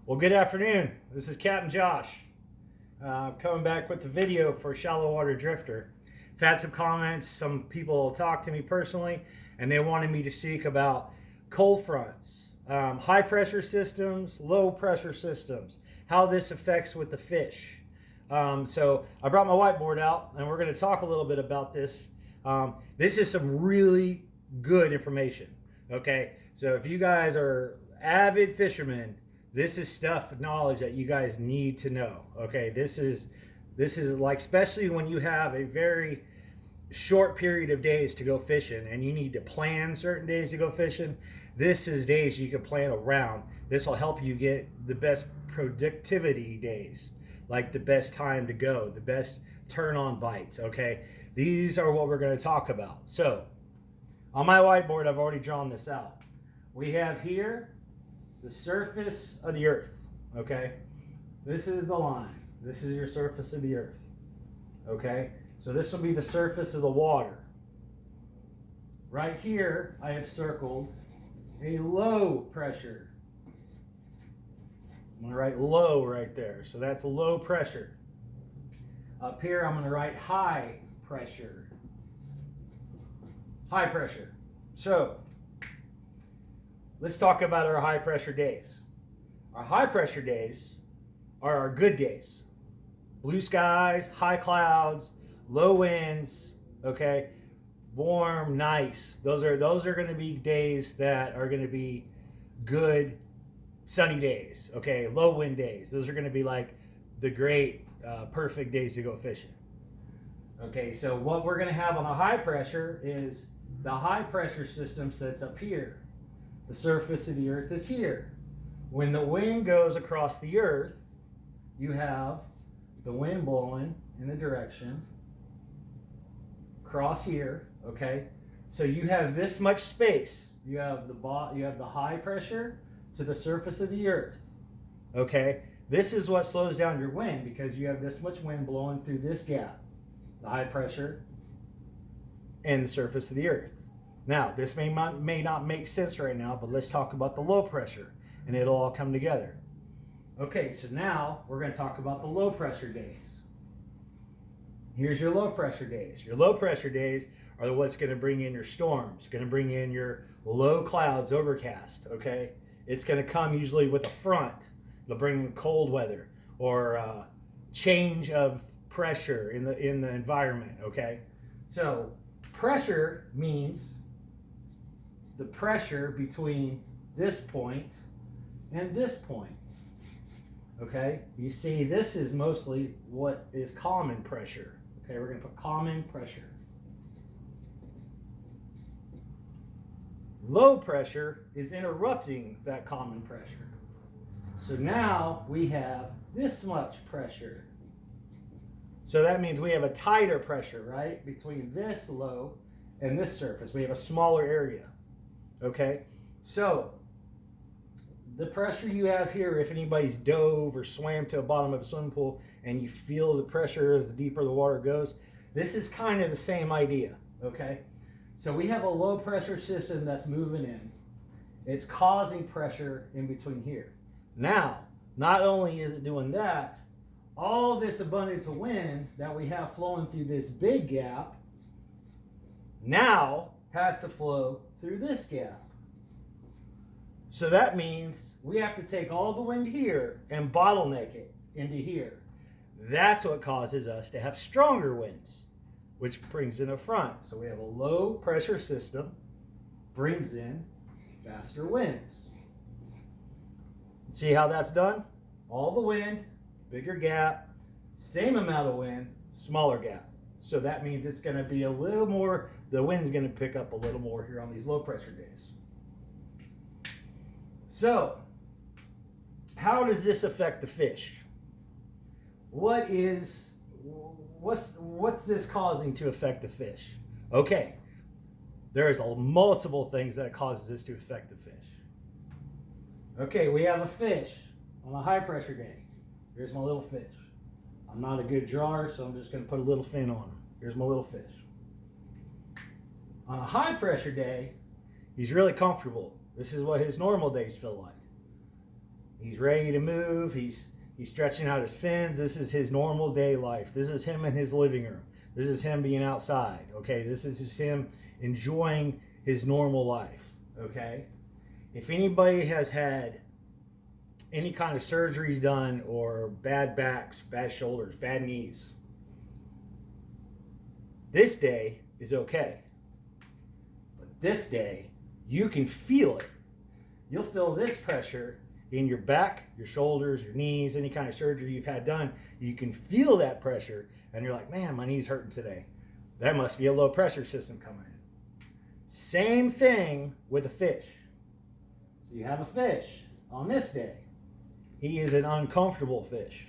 Well, good afternoon. This is Captain Josh. Coming back with the video for Shallow Water Drifter. I've had some comments, some people talked to me personally, and they wanted me to speak about cold fronts, high pressure systems, low pressure systems, how this affects with the fish. So I brought my whiteboard out, and we're going to talk a little bit about this. This is some really good information. Okay, so if you guys are avid fishermen, this is stuff, knowledge that you guys need to know. Okay, this is like, especially when you have a very short period of days to go fishing and you need to plan certain days to go fishing. This is days you can plan around. This will help you get the best productivity days, like the best time to go, the best turn on bites. Okay, these are what we're going to talk about. So on my whiteboard, I've already drawn this out. We have here the surface of the earth. Okay, this is the line. This is your surface of the earth. Okay, so this will be the surface of the water. Right here I have circled a low pressure. I'm going to write low right there, so that's low pressure. Up here I'm going to write high pressure. High pressure. So let's talk about our high pressure days. Our high pressure days are our good days. Blue skies, high clouds, low winds, okay? Warm, nice. Those are going to be days that are going to be good sunny days, okay? Low wind days. Those are going to be like the great perfect days to go fishing. Okay, so what we're going to have on a high pressure is the high pressure system sits up here. The surface of the earth is here. When the wind goes across the earth, you have the wind blowing in a direction across here, okay? So you have this much space. You have the high pressure to the surface of the earth, okay? This is what slows down your wind because you have this much wind blowing through this gap, the high pressure and the surface of the earth. Now, this may not make sense right now, but let's talk about the low pressure, and it'll all come together. Okay, so now we're going to talk about the low pressure days. Here's your low pressure days. Your low pressure days are what's going to bring in your storms, going to bring in your low clouds, overcast, okay? It's going to come usually with a front. It'll bring in cold weather or change of pressure in the environment, okay? So pressure means the pressure between this point and this point. Okay, you see this is mostly what is common pressure. Okay, we're going to put common pressure. Low pressure is interrupting that common pressure. So now we have this much pressure. So that means we have a tighter pressure, right, between this low and this surface. We have a smaller area. Okay, so the pressure you have here, if anybody's dove or swam to the bottom of a swimming pool and you feel the pressure as the deeper the water goes, this is kind of the same idea, okay? So we have a low pressure system that's moving in. It's causing pressure in between here. Now, not only is it doing that, all this abundance of wind that we have flowing through this big gap now has to flow through this gap. So that means we have to take all the wind here and bottleneck it into here. That's what causes us to have stronger winds, which brings in a front. So we have a low pressure system, brings in faster winds. See how that's done? All the wind, bigger gap, same amount of wind, smaller gap. So that means it's going to be a little more, the wind's going to pick up a little more here on these low pressure days. So, how does this affect the fish? What's this causing to affect the fish? Okay, there's multiple things that causes this to affect the fish. Okay, we have a fish on a high pressure day. Here's my little fish. I'm not a good drawer, so I'm just going to put a little fin on him. Here's my little fish. On a high pressure day, he's really comfortable. This is what his normal days feel like. He's ready to move. He's stretching out his fins. This is his normal day life. This is him in his living room. This is him being outside. Okay, this is just him enjoying his normal life. Okay, if anybody has had any kind of surgeries done or bad backs, bad shoulders, bad knees, this day is okay. But this day, you can feel it. You'll feel this pressure in your back, your shoulders, your knees, any kind of surgery you've had done. You can feel that pressure and you're like, man, my knee's hurting today. That must be a low pressure system coming in. Same thing with a fish. So you have a fish on this day. He is an uncomfortable fish,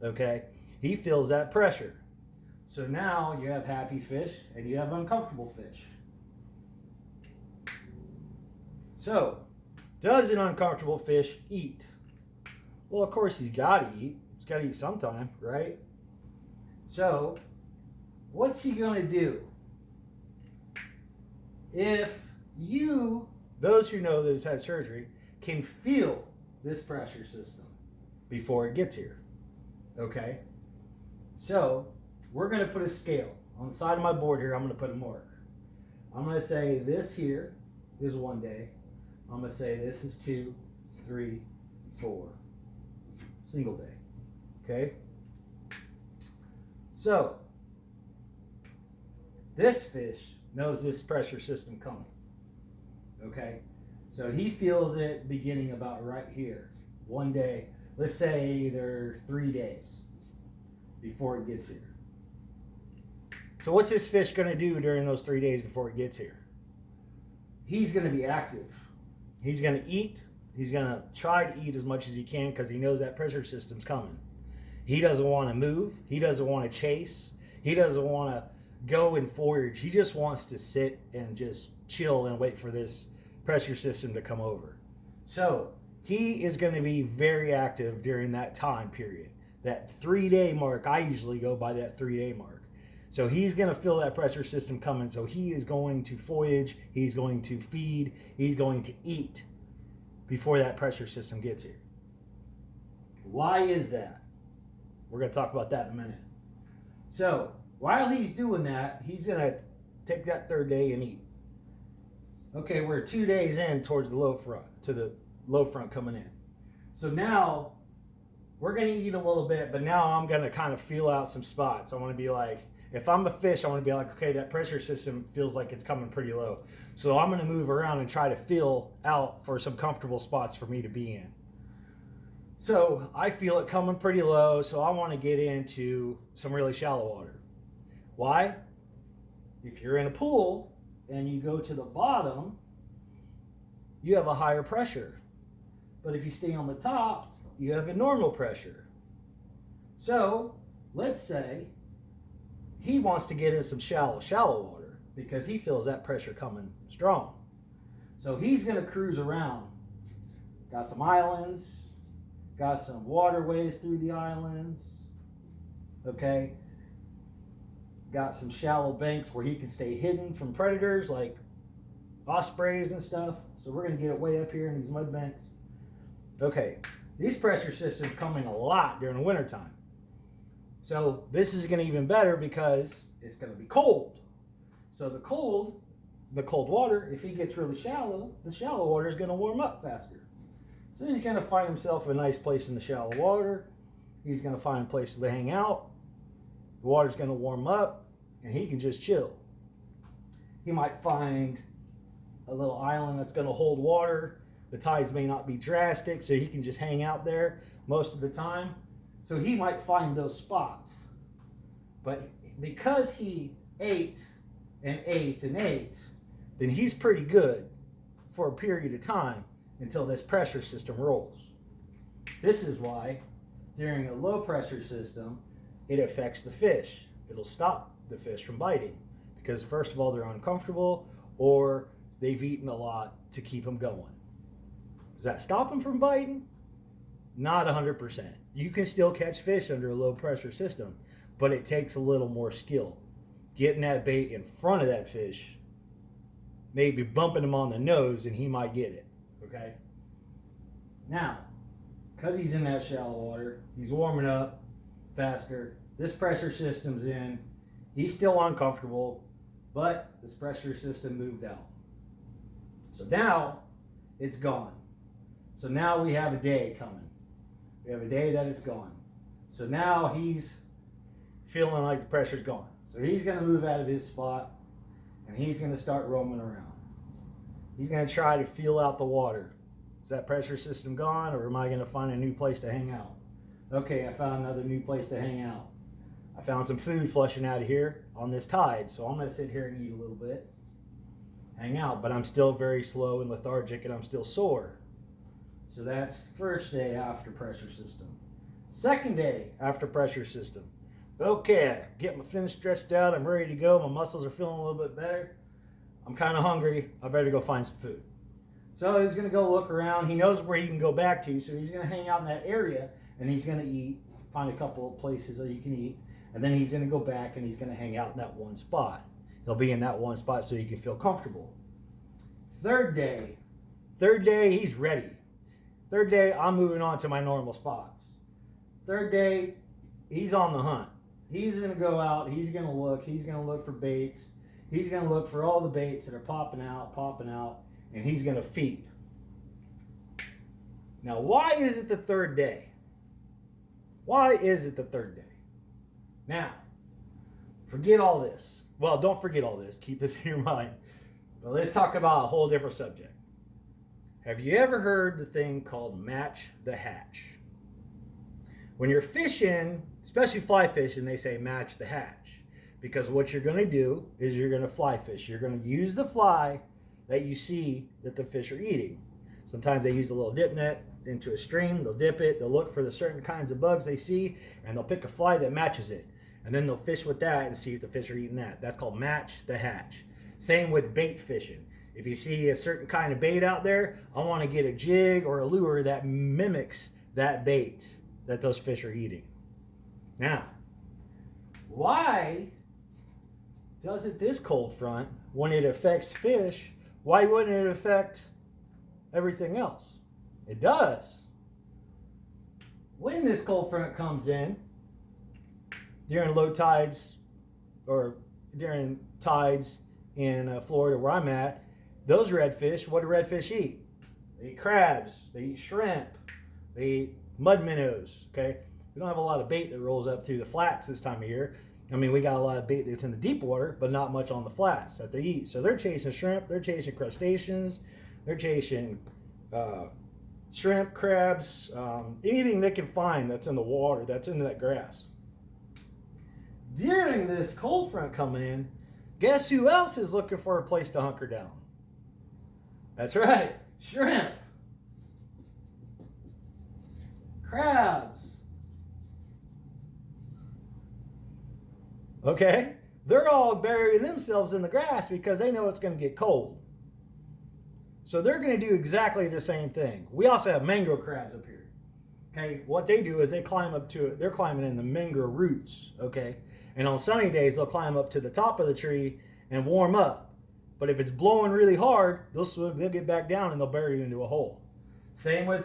okay? He feels that pressure. So now you have happy fish and you have uncomfortable fish. So, does an uncomfortable fish eat? Well, of course he's got to eat. He's got to eat sometime, right? So, what's he going to do? If you, those who know that has had surgery, can feel this pressure system before it gets here, okay? So, we're going to put a scale. On the side of my board here, I'm going to put a mark. I'm going to say this here is 1 day. I'm going to say this is 2, 3, 4. Single day. Okay? So, this fish knows this pressure system coming. Okay? So he feels it beginning about right here. 1 day. Let's say they're 3 days before it gets here. So what's this fish going to do during those 3 days before it gets here? He's going to be active. He's going to eat. He's going to try to eat as much as he can because he knows that pressure system's coming. He doesn't want to move. He doesn't want to chase. He doesn't want to go and forage. He just wants to sit and just chill and wait for this pressure system to come over. So he is going to be very active during that time period. That 3 day mark, I usually go by that 3 day mark. So he's going to feel that pressure system coming. So he is going to forage, he's going to feed, he's going to eat before that pressure system gets here. Why is that? We're going to talk about that in a minute. So while he's doing that, he's going to take that 3rd day and eat. Okay, we're 2 days in towards the low front, to the low front coming in. So now we're going to eat a little bit, but now I'm going to kind of feel out some spots. I want to be like, if I'm a fish, I want to be like, okay, that pressure system feels like it's coming pretty low. So I'm going to move around and try to feel out for some comfortable spots for me to be in. So I feel it coming pretty low, so I want to get into some really shallow water. Why? If you're in a pool and you go to the bottom, you have a higher pressure. But if you stay on the top, you have a normal pressure. So let's say he wants to get in some shallow water because he feels that pressure coming strong. So he's going to cruise around. Got some islands, got some waterways through the islands, okay? Got some shallow banks where he can stay hidden from predators like ospreys and stuff. So we're going to get it way up here in these mud banks. Okay, these pressure systems come in a lot during the wintertime. So this is going to even better because it's going to be cold. So the cold water, if he gets really shallow, the shallow water is going to warm up faster. So he's going to find himself a nice place in the shallow water. He's going to find a place to hang out. The water's going to warm up and he can just chill. He might find a little island that's going to hold water. The tides may not be drastic, so he can just hang out there most of the time. So he might find those spots. But because he ate and ate and ate, then he's pretty good for a period of time until this pressure system rolls. This is why during a low pressure system, it affects the fish. It'll stop the fish from biting because first of all, they're uncomfortable or they've eaten a lot to keep them going. Does that stop them from biting? Not 100%. You can still catch fish under a low pressure system, but it takes a little more skill. Getting that bait in front of that fish, maybe bumping him on the nose and he might get it, okay? Now, because he's in that shallow water, he's warming up faster. This pressure system's in. He's still uncomfortable, but this pressure system moved out. So now it's gone. So now we have a day coming. We have a day that it's gone. So now he's feeling like the pressure's gone. So he's going to move out of his spot and he's going to start roaming around. He's going to try to feel out the water. Is that pressure system gone, or am I going to find a new place to hang out? Okay, I found another new place to hang out. I found some food flushing out of here on this tide, so I'm going to sit here and eat a little bit, hang out, but I'm still very slow and lethargic and I'm still sore. So that's first day after pressure system. Second day after pressure system. Okay, get my fins stretched out, I'm ready to go, my muscles are feeling a little bit better. I'm kind of hungry, I better go find some food. So he's going to go look around. He knows where he can go back to, so he's going to hang out in that area and he's going to eat, find a couple of places that he can eat, and then he's going to go back and he's going to hang out in that one spot. He'll be in that one spot so he can feel comfortable. Third day, he's ready. Third day, I'm moving on to my normal spots. Third day, he's on the hunt. He's going to go out, he's going to look for baits. He's going to look for all the baits that are popping out, and he's going to feed. Now, why is it the third day? Why is it the third day? Now, forget all this. Well, don't forget all this. Keep this in your mind. But let's talk about a whole different subject. Have you ever heard the thing called match the hatch? When you're fishing, especially fly fishing, they say match the hatch. Because what you're going to do is you're going to fly fish. You're going to use the fly that you see that the fish are eating. Sometimes they use a little dip net into a stream. They'll dip it. They'll look for the certain kinds of bugs they see, and they'll pick a fly that matches it. And then they'll fish with that and see if the fish are eating that. That's called match the hatch. Same with bait fishing. If you see a certain kind of bait out there, I want to get a jig or a lure that mimics that bait that those fish are eating. Now, why doesn't this cold front, when it affects fish, why wouldn't it affect everything else? It does. When this cold front comes in, during low tides or during tides in Florida where I'm at, those redfish, what do redfish eat? They eat crabs, they eat shrimp, they eat mud minnows, okay? We don't have a lot of bait that rolls up through the flats this time of year. I mean, we got a lot of bait that's in the deep water, but not much on the flats that they eat. So they're chasing shrimp, they're chasing crustaceans, they're chasing shrimp, crabs, anything they can find that's in the water, that's in that grass. During this cold front coming in, guess who else is looking for a place to hunker down? That's right, shrimp, crabs. Okay? They're all burying themselves in the grass because they know it's going to get cold. So they're going to do exactly the same thing. We also have mangrove crabs up here. Okay? What they do is they climb up to it. They're climbing in the mangrove roots. Okay? And on sunny days, they'll climb up to the top of the tree and warm up. But if it's blowing really hard, they'll get back down and they'll bury you into a hole. Same with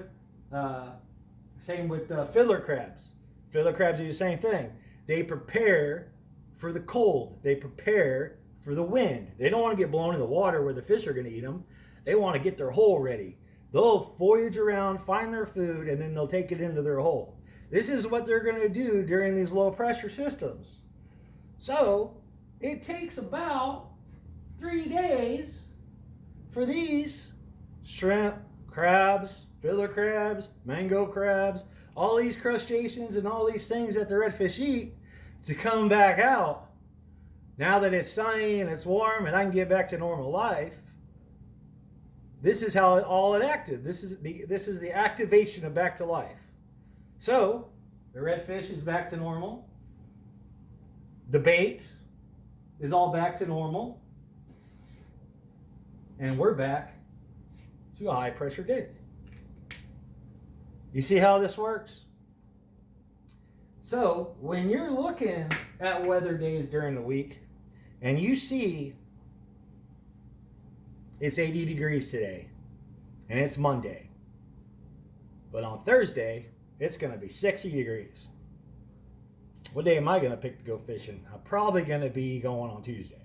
fiddler crabs. Fiddler crabs do the same thing. They prepare for the cold. They prepare for the wind. They don't want to get blown in the water where the fish are going to eat them. They want to get their hole ready. They'll voyage around, find their food, and then they'll take it into their hole. This is what they're going to do during these low pressure systems. So it takes about 3 days for these shrimp, crabs, fiddler crabs, mango crabs, all these crustaceans and all these things that the redfish eat to come back out. Now that it's sunny and it's warm and I can get back to normal life, this is how it acted. This is the activation of back to life. So the redfish is back to normal. The bait is all back to normal. And we're back to a high pressure day. You see how this works? So when you're looking at weather days during the week and you see it's 80 degrees today and it's Monday, But on Thursday, it's going to be 60 degrees. What day am I going to pick to go fishing? I'm probably going to be going on Tuesday.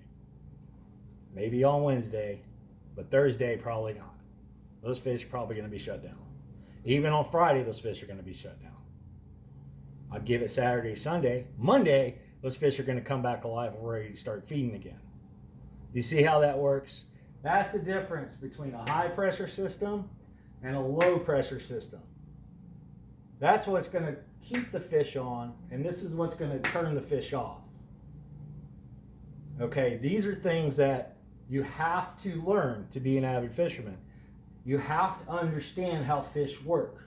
Maybe on Wednesday, but Thursday, probably not. Those fish are probably going to be shut down. Even on Friday, those fish are going to be shut down. I'd give it Saturday, Sunday. Monday, those fish are going to come back alive and ready to start feeding again. You see how that works? That's the difference between a high pressure system and a low pressure system. That's what's going to keep the fish on, and this is what's going to turn the fish off. Okay, these are things that you have to learn to be an avid fisherman. You have to understand how fish work.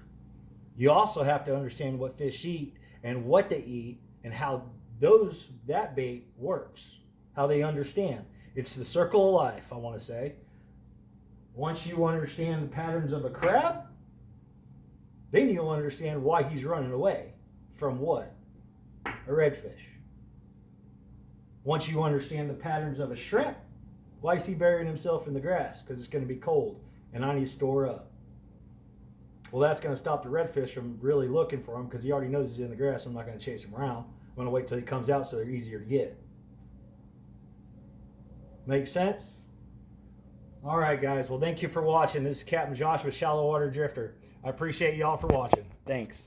You also have to understand what fish eat and what they eat and how that bait works, how they understand. It's the circle of life, I want to say. Once you understand the patterns of a crab, then you'll understand why he's running away from what? A redfish. Once you understand the patterns of a shrimp, why is he burying himself in the grass? Because it's going to be cold and I need to store up. Well, that's going to stop the redfish from really looking for him because he already knows he's in the grass. I'm not going to chase him around. I'm going to wait till he comes out so they're easier to get. Make sense? All right, guys. Well, thank you for watching. This is Captain Josh with Shallow Water Drifter. I appreciate y'all for watching. Thanks.